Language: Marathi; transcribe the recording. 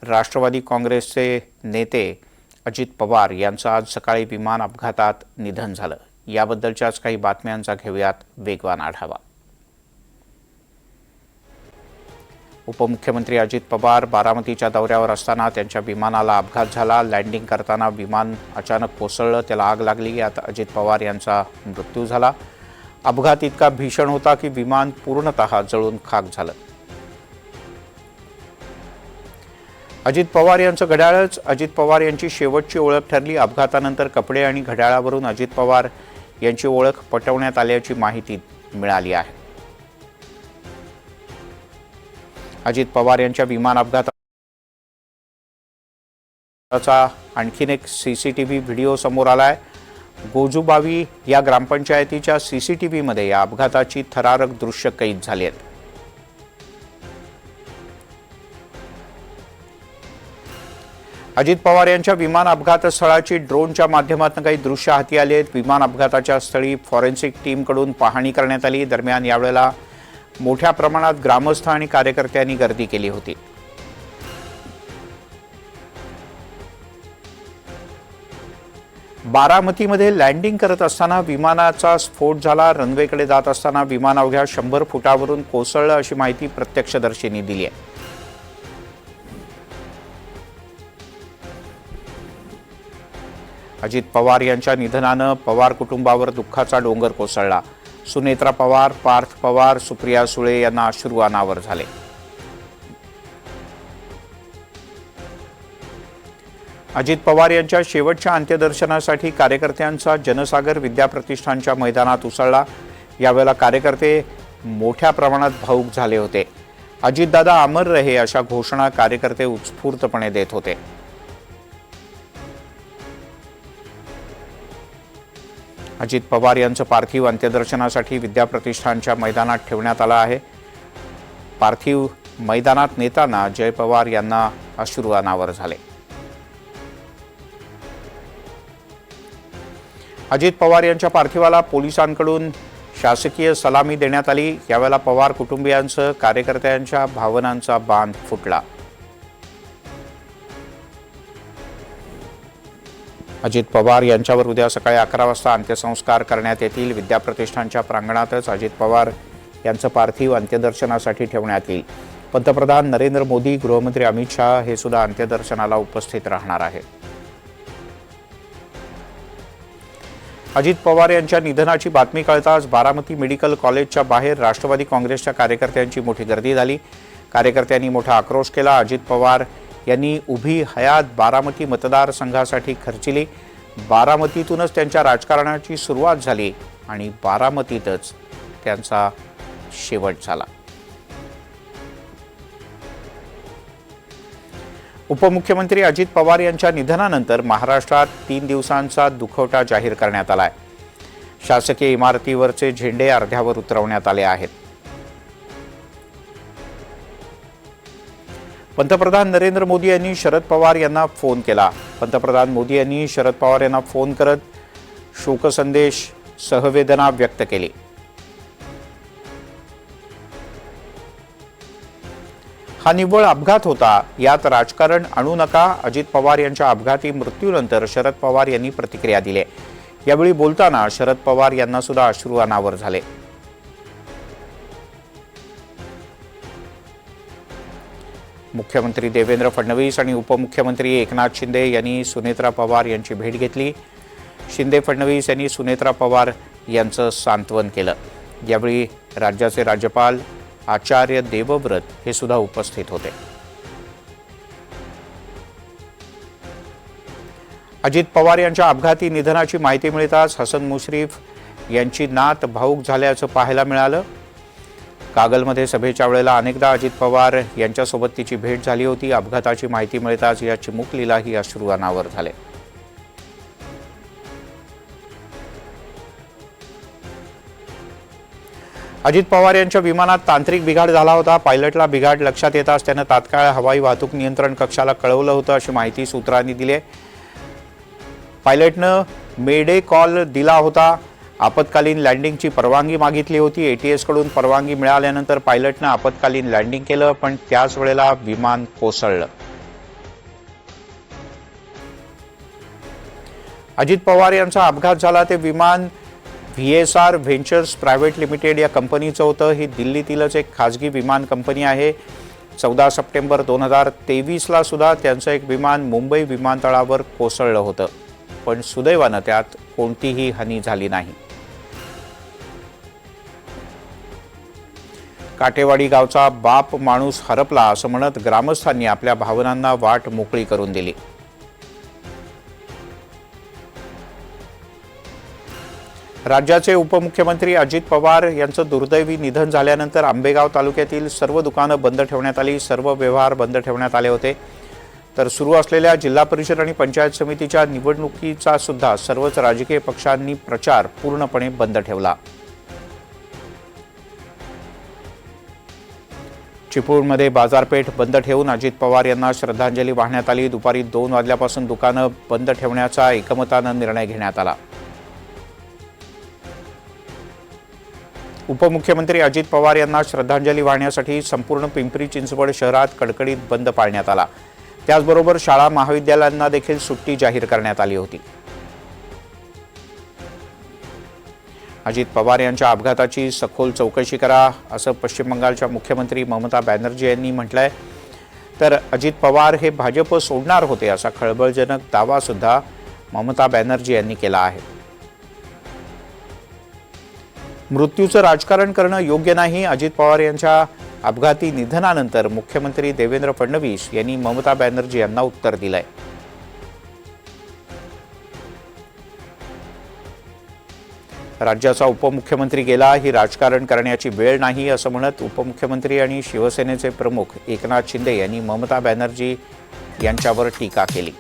राष्ट्रवादी काँग्रेसचे नेते अजित पवार यांचं आज सकाळी विमान अपघातात निधन झालं। याबद्दलच्याच काही बातम्यांचा घेऊयात वेगवान आढावा। उपमुख्यमंत्री अजित पवार बारामतीच्या दौऱ्यावर असताना त्यांच्या विमानाला अपघात झाला। लँडिंग करताना विमान अचानक कोसळलं, त्याला आग लागली। यात अजित पवार यांचा मृत्यू झाला। अपघात इतका भीषण होता की विमान पूर्णतः जळून खाक झालं। अजित पवार यांचं घड्याळच अजित पवार यांची शेवटची ओळख ठरली। अपघातानंतर कपडे आणि घड्याळावरून अजित पवार यांची ओळख पटवण्यात आल्याची माहिती मिळाली आहे। अजित पवार यांच्या विमान अपघाताचा आणखीन एक सीसीटीव्ही व्हिडिओ समोर आलाय। गोजूबावी या ग्रामपंचायतीच्या सीसीटीव्हीमध्ये या अपघाताची थरारक दृश्य कैद झाली आहेत। अजित पवार यांच्या विमान अपघात स्थळाची ड्रोनच्या माध्यमातून काही दृश्य हाती आली आहेत। विमान अपघाताच्या स्थळी फॉरेन्सिक टीमकडून पाहणी करण्यात आली। दरम्यान यावेळेला मोठ्या प्रमाणात ग्रामस्थ आणि कार्यकर्त्यांनी गर्दी केली होती। बारामतीमध्ये लँडिंग करत असताना विमानाचा स्फोट झाला। रनवेकडे जात असताना विमान अवघ्या 100 फुटावरून कोसळलं अशी माहिती प्रत्यक्षदर्शींनी दिली आहे। अजित पवार यांच्या निधनानं पवार कुटुंबावर दुःखाचा डोंगर कोसळला। सुनेत्रा पवार, पार्थ पवार, सुप्रिया सुळे यांना अश्रू अनावर झाले। अजित पवार यांच्या शेवटच्या अंत्यदर्शनासाठी कार्यकर्त्यांचा जनसागर विद्याप्रतिष्ठानच्या मैदानात उसळला। यावेळेला कार्यकर्ते मोठ्या प्रमाणात भावुक झाले होते। अजितदादा अमर रहे अशा घोषणा कार्यकर्ते उत्स्फूर्तपणे देत होते। अजित पवार यांचं पार्थिव अंत्यदर्शनासाठी विद्याप्रतिष्ठानच्या मैदानात ठेवण्यात आलं आहे। पार्थिव मैदानात नेताना जय पवार यांना अश्रू अनावर झाले। अजित पवार यांच्या पार्थिवाला पोलिसांकडून शासकीय सलामी देण्यात आली। यावेळेला पवार कुटुंबियांसह कार्यकर्त्यांच्या भावनांचा बांध फुटला। अजित पवार यांच्यावर उद्या सकाळी 11 वाजता अंत्यसंस्कार करण्यात येतील। विद्याप्रतिष्ठानच्या प्रांगणातच अजित पवार यांचं पार्थिव अंत्यदर्शनासाठी ठेवण्यात येईल। पंतप्रधान नरेंद्र मोदी, गृहमंत्री अमित शाह हे सुद्धा अंत्यदर्शनाला उपस्थित राहणार आहेत। अजित पवार यांच्या निधनाची बातमी कळताच बारामती मेडिकल कॉलेजच्या बाहेर राष्ट्रवादी काँग्रेसच्या कार्यकर्त्यांची मोठी गर्दी झाली। कार्यकर्त्यांनी मोठा आक्रोश केला। अजित पवार यांनी उभी हयात बारामती मतदारसंघासाठी खर्चिली। बारामतीतूनच त्यांच्या राजकारणाची सुरुवात झाली आणि बारामतीतच त्यांचा शेवट झाला। उपमुख्यमंत्री अजित पवार यांच्या निधनानंतर महाराष्ट्रात 3 दिवसांचा दुखवटा जाहीर करण्यात आलाय। शासकीय इमारतीवरचे झेंडे अर्ध्यावर उतरवण्यात आले आहेत। पंतप्रधान नरेंद्र मोदी यांनी शरद पवार यांना फोन केला। पंतप्रधान मोदी यांनी शरद पवार यांना फोन करत शोकसंदेश, सहवेदना व्यक्त केली। हा निव्वळ अपघात होता, यात राजकारण आणू नका। अजित पवार यांच्या अपघाती मृत्यूनंतर शरद पवार यांनी प्रतिक्रिया दिली। यावेळी बोलताना शरद पवार यांना सुद्धा अश्रू अनावर झाले। मुख्यमंत्री देवेंद्र फडणवीस आणि उपमुख्यमंत्री एकनाथ शिंदे यांनी सुनेत्रा पवार यांची भेट घेतली। शिंदे फडणवीस यांनी सुनेत्रा पवार यांचं सांत्वन केलं। यावेळी राज्याचे राज्यपाल आचार्य देवव्रत हे सुद्धा उपस्थित होते। अजित पवार यांच्या अपघाती निधनाची माहिती मिळताच हसन मुश्रीफ यांची नात भावुक झाल्याचं पाहायला मिळालं। कागलमध्ये सभेच्या वेळेला अनेकदा अजित पवार यांच्यासोबत तिची भेट झाली होती। अपघाताची माहिती मिळताच या चिमुकलीलाही अश्रू अनावर झाले। अजित पवार यांच्या विमानात तांत्रिक बिघाड झाला होता। पायलटला बिघाड लक्षात येताच त्यानं तात्काळ हवाई वाहतूक नियंत्रण कक्षाला कळवलं होतं अशी माहिती सूत्रांनी दिली। पायलटनं मेडे कॉल दिला होता। आपत्कालीन लँडिंगची परवानगी मागितली होती। एटीएस कडून परवानगी मिळाल्यानंतर पायलटनं आपत्कालीन लँडिंग केलं, पण त्याच वेळेला विमान कोसळलं। अजित पवार यांचा अपघात झाला ते विमान VSR व्हेंचर्स प्रायव्हेट लिमिटेड या कंपनीचं होतं। ही दिल्लीतीलच एक खाजगी विमान कंपनी आहे। 14 सप्टेंबर 2023ला सुद्धा त्यांचं एक विमान मुंबई विमानतळावर कोसळलं होतं, पण सुदैवानं त्यात कोणतीही हानी झाली नाही। काटेवाडी गावचा बाप माणूस हरपला असं म्हणत ग्रामस्थांनी आपल्या भावनांना वाट मोकळी करून दिली। राज्याचे उपमुख्यमंत्री अजित पवार यांचं दुर्दैवी निधन झाल्यानंतर आंबेगाव तालुक्यातील सर्व दुकानं बंद ठेवण्यात आली, सर्व व्यवहार बंद ठेवण्यात आले होते। तर सुरू असलेल्या जिल्हा परिषद आणि पंचायत समितीच्या निवडणुकीचा सुद्धा सर्वच राजकीय पक्षांनी प्रचार पूर्णपणे बंद ठेवला। चिपळूणमध्ये बाजारपेठ बंद ठेवून अजित पवार यांना श्रद्धांजली वाहण्यात आली। दुपारी 2 वाजल्यापासून दुकानं बंद ठेवण्याचा एकमतानं निर्णय घेण्यात आला। उपमुख्यमंत्री अजित पवार यांना श्रद्धांजली वाहण्यासाठी संपूर्ण पिंपरी चिंचवड शहरात कडकडीत बंद पाळण्यात आला। त्याचबरोबर शाळा महाविद्यालयांना देखील सुट्टी जाहीर करण्यात आली होती। अजित पवार यांच्या अपघाताची सखोल चौकशी करा असं पश्चिम बंगालच्या मुख्यमंत्री ममता बॅनर्जी यांनी म्हटलंय। तर अजित पवार हे भाजप सोडणार होते असा खळबळजनक दावा सुद्धा ममता बॅनर्जी यांनी केला आहे। मृत्यूचं राजकारण करणं योग्य नाही, अजित पवार यांच्या अपघाती निधनानंतर मुख्यमंत्री देवेंद्र फडणवीस यांनी ममता बॅनर्जी यांना उत्तर दिलंय। राज्याचा उपमुख्यमंत्री गेला, ही राजकारण करण्याची वेळ नाही असं म्हणत उपमुख्यमंत्री आणि शिवसेनेचे प्रमुख एकनाथ शिंदे यांनी ममता बॅनर्जी यांच्यावर टीका केली।